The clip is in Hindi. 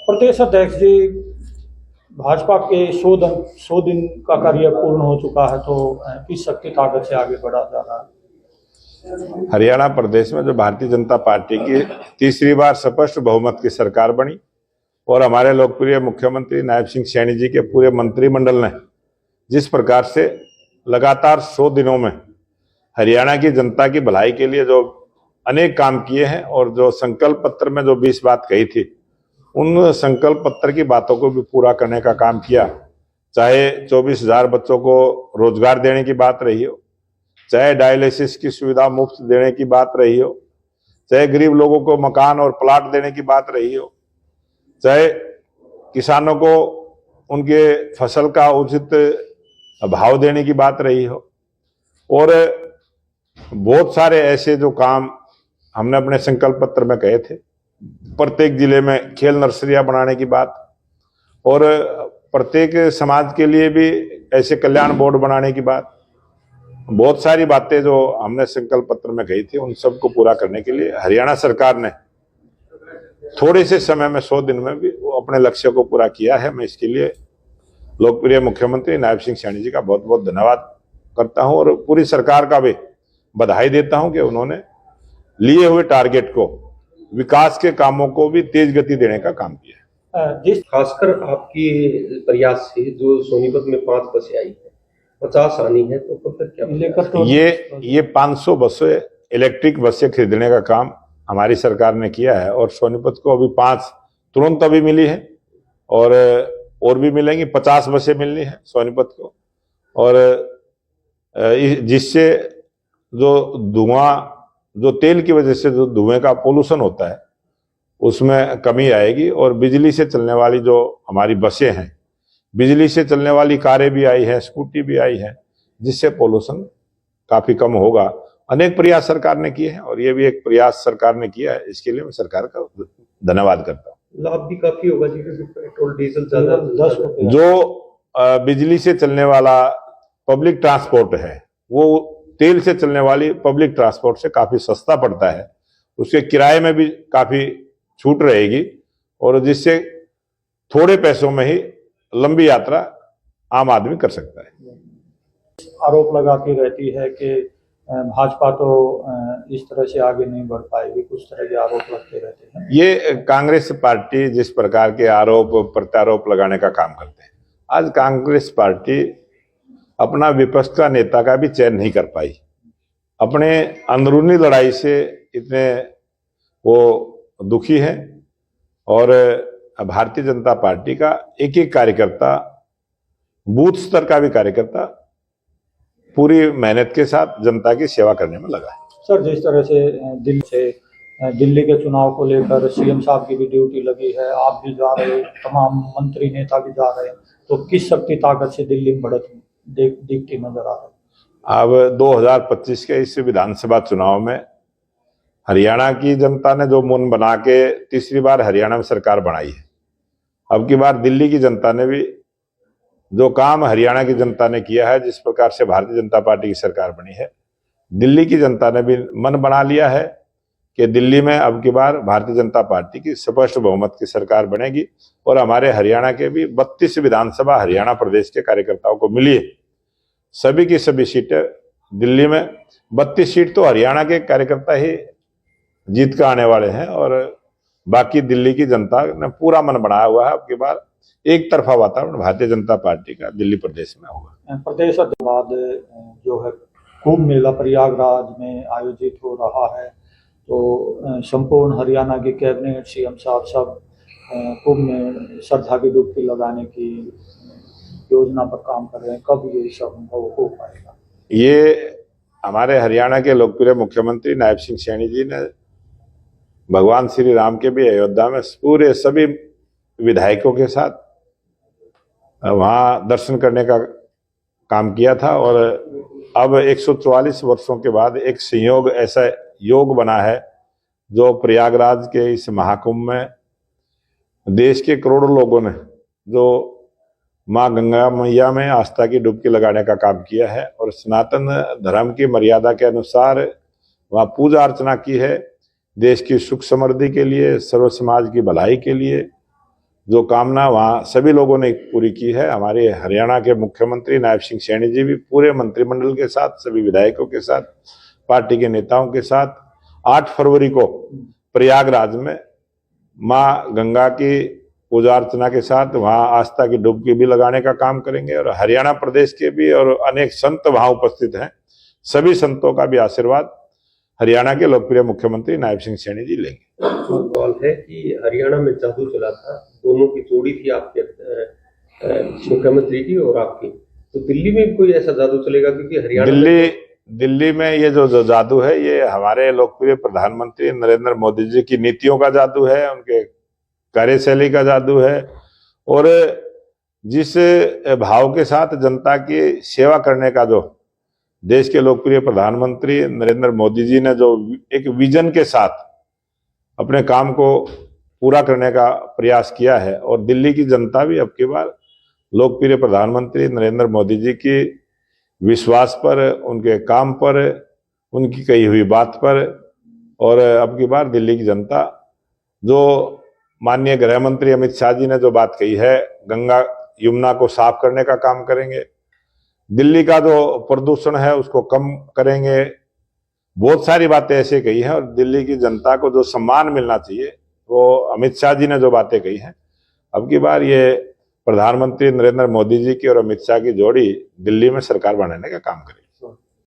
प्रदेश अध्यक्ष जी, भाजपा के 100 दिन का कार्य पूर्ण हो चुका है, तो किस शक्ति ताकत से आगे बढ़ा जा रहा है? हरियाणा प्रदेश में जो भारतीय जनता पार्टी की तीसरी बार स्पष्ट बहुमत की सरकार बनी और हमारे लोकप्रिय मुख्यमंत्री नायब सिंह सैनी जी के पूरे मंत्रिमंडल ने जिस प्रकार से लगातार 100 दिनों में हरियाणा की जनता की भलाई के लिए जो अनेक काम किए हैं और जो संकल्प पत्र में जो 20 बात कही थी, उन संकल्प पत्र की बातों को भी पूरा करने का काम किया। चाहे 24,000 बच्चों को रोजगार देने की बात रही हो, चाहे डायलिसिस की सुविधा मुफ्त देने की बात रही हो, चाहे गरीब लोगों को मकान और प्लाट देने की बात रही हो, चाहे किसानों को उनके फसल का उचित भाव देने की बात रही हो, और बहुत सारे ऐसे जो काम हमने अपने संकल्प पत्र में कहे थे। प्रत्येक जिले में खेल नर्सरियां बनाने की बात और प्रत्येक समाज के लिए भी ऐसे कल्याण बोर्ड बनाने की बात, बहुत सारी बातें जो हमने संकल्प पत्र में कही थी, उन सबको पूरा करने के लिए हरियाणा सरकार ने थोड़े से समय में 100 दिन में भी वो अपने लक्ष्य को पूरा किया है। मैं इसके लिए लोकप्रिय मुख्यमंत्री नायब सिंह सैनी जी का बहुत बहुत धन्यवाद करता हूं और पूरी सरकार का भी बधाई देता हूं कि उन्होंने लिए हुए टारगेट को, विकास के कामों को भी तेज गति देने का काम किया है। जिस खासकर आपकी प्रयास से जो सोनीपत में 5 बसें आई है, 50 आनी है, तो कब तक क्या लेकर तो ये 500 बसें इलेक्ट्रिक बसें खरीदने का काम हमारी सरकार ने किया है और सोनीपत को अभी 5 तुरंत अभी मिली है और भी मिलेंगी। 50 बसें मिलनी है सोनीपत को, और जिससे जो धुआं, जो तेल की वजह से जो धुएं का पोल्यूशन होता है, उसमें कमी आएगी। और बिजली से चलने वाली जो हमारी बसें हैं, बिजली से चलने वाली कारें भी आई है, स्कूटी भी आई है, जिससे पोल्यूशन काफी कम होगा। अनेक प्रयास सरकार ने किए हैं और ये भी एक प्रयास सरकार ने किया है। इसके लिए मैं सरकार का धन्यवाद करता हूँ। लाभ भी काफी होगा जी, क्योंकि पेट्रोल डीजल ज्यादा 10 रुपये जो बिजली से चलने वाला पब्लिक ट्रांसपोर्ट है, वो तेल से चलने वाली पब्लिक ट्रांसपोर्ट से काफी सस्ता पड़ता है, उसके किराए में भी काफी छूट रहेगी और जिससे थोड़े पैसों में ही लंबी यात्रा आम आदमी कर सकता है। आरोप लगाती रहती है कि भाजपा तो इस तरह से आगे नहीं बढ़ पाएगी, कुछ तरह के आरोप लगते रहते हैं। ये कांग्रेस पार्टी जिस प्रकार के आरोप प्रत्यारोप लगाने का काम करते हैं, आज कांग्रेस पार्टी अपना विपक्ष का नेता का भी चयन नहीं कर पाई। अपने अंदरूनी लड़ाई से इतने वो दुखी है और भारतीय जनता पार्टी का एक एक कार्यकर्ता, बूथ स्तर का भी कार्यकर्ता पूरी मेहनत के साथ जनता की सेवा करने में लगा है। सर, जिस तरह से दिल्ली के चुनाव को लेकर सीएम साहब की भी ड्यूटी लगी है, आप भी जा रहे, तमाम मंत्री नेता भी जा रहे हैं, तो किस शक्ति ताकत से दिल्ली में बढ़त दिखती नजर आ रही है? अब 2025 के इस विधानसभा चुनाव में हरियाणा की जनता ने जो मन बना के तीसरी बार हरियाणा में सरकार बनाई है, अब की बार दिल्ली की जनता ने भी जो काम हरियाणा की जनता ने किया है, जिस प्रकार से भारतीय जनता पार्टी की सरकार बनी है, दिल्ली की जनता ने भी मन बना लिया है कि दिल्ली में अब की बार भारतीय जनता पार्टी की स्पष्ट बहुमत की सरकार बनेगी और हमारे हरियाणा के भी 32 विधानसभा हरियाणा प्रदेश के कार्यकर्ताओं को मिली है। सभी की सभी सीटें दिल्ली में, 32 सीट तो हरियाणा के कार्यकर्ता ही जीत कर आने वाले हैं और बाकी दिल्ली की जनता ने पूरा मन बनाया हुआ है। अब की बार एक तरफा वातावरण भारतीय जनता पार्टी का दिल्ली प्रदेश में होगा। प्रदेश के बाद जो है कुंभ मेला प्रयागराज में आयोजित हो रहा है, तो संपूर्ण हरियाणा की कैबिनेट, सीएम साहब सब कुंभ में श्रद्धा की डुबकी लगाने की योजना पर काम कर रहे हैं। कब ये सब हो पाएगा? ये हमारे हरियाणा के लोकप्रिय मुख्यमंत्री नायब सिंह सैनी जी ने भगवान श्री राम के भी अयोध्या में पूरे सभी विधायकों के साथ वहां दर्शन करने का काम किया था और अब 144 वर्षों के बाद एक संयोग, ऐसा योग बना है जो प्रयागराज के इस महाकुंभ में देश के करोड़ों लोगों ने जो माँ गंगा मैया में आस्था की डुबकी लगाने का काम किया है और सनातन धर्म की मर्यादा के अनुसार वहाँ पूजा अर्चना की है, देश की सुख समृद्धि के लिए, सर्व समाज की भलाई के लिए जो कामना वहाँ सभी लोगों ने पूरी की है। हमारे हरियाणा के मुख्यमंत्री नायब सिंह सैनी जी भी पूरे मंत्रिमंडल के साथ, सभी विधायकों के साथ, पार्टी के नेताओं के साथ 8 फरवरी को प्रयागराज में मां गंगा की पूजा अर्चना के साथ वहां आस्था की डुबकी भी लगाने का काम करेंगे। और हरियाणा प्रदेश के भी और अनेक संत वहां उपस्थित हैं, सभी संतों का भी आशीर्वाद हरियाणा के लोकप्रिय मुख्यमंत्री नायब सिंह सैनी जी लेंगे। सवाल है कि हरियाणा में जादू चला था, दोनों की जोड़ी थी आपके मुख्यमंत्री की और आपकी, तो दिल्ली में भी कोई ऐसा जादू चलेगा? क्योंकि हरियाणा दिल्ली में ये जो जादू है, ये हमारे लोकप्रिय प्रधानमंत्री नरेंद्र मोदी जी की नीतियों का जादू है, उनके कार्यशैली का जादू है, और जिस भाव के साथ जनता की सेवा करने का जो देश के लोकप्रिय प्रधानमंत्री नरेंद्र मोदी जी ने जो एक विजन के साथ अपने काम को पूरा करने का प्रयास किया है, और दिल्ली की जनता भी अब की बार लोकप्रिय प्रधानमंत्री नरेंद्र मोदी जी की विश्वास पर, उनके काम पर, उनकी कही हुई बात पर, और अब की बार दिल्ली की जनता जो माननीय गृह मंत्री अमित शाह जी ने जो बात कही है, गंगा यमुना को साफ करने का काम करेंगे, दिल्ली का जो प्रदूषण है उसको कम करेंगे, बहुत सारी बातें ऐसे कही हैं। और दिल्ली की जनता को जो सम्मान मिलना चाहिए, वो अमित शाह जी ने जो बातें कही हैं, अब की बार ये प्रधानमंत्री नरेंद्र मोदी जी की और अमित शाह की जोड़ी दिल्ली में सरकार बनाने का काम करेगी।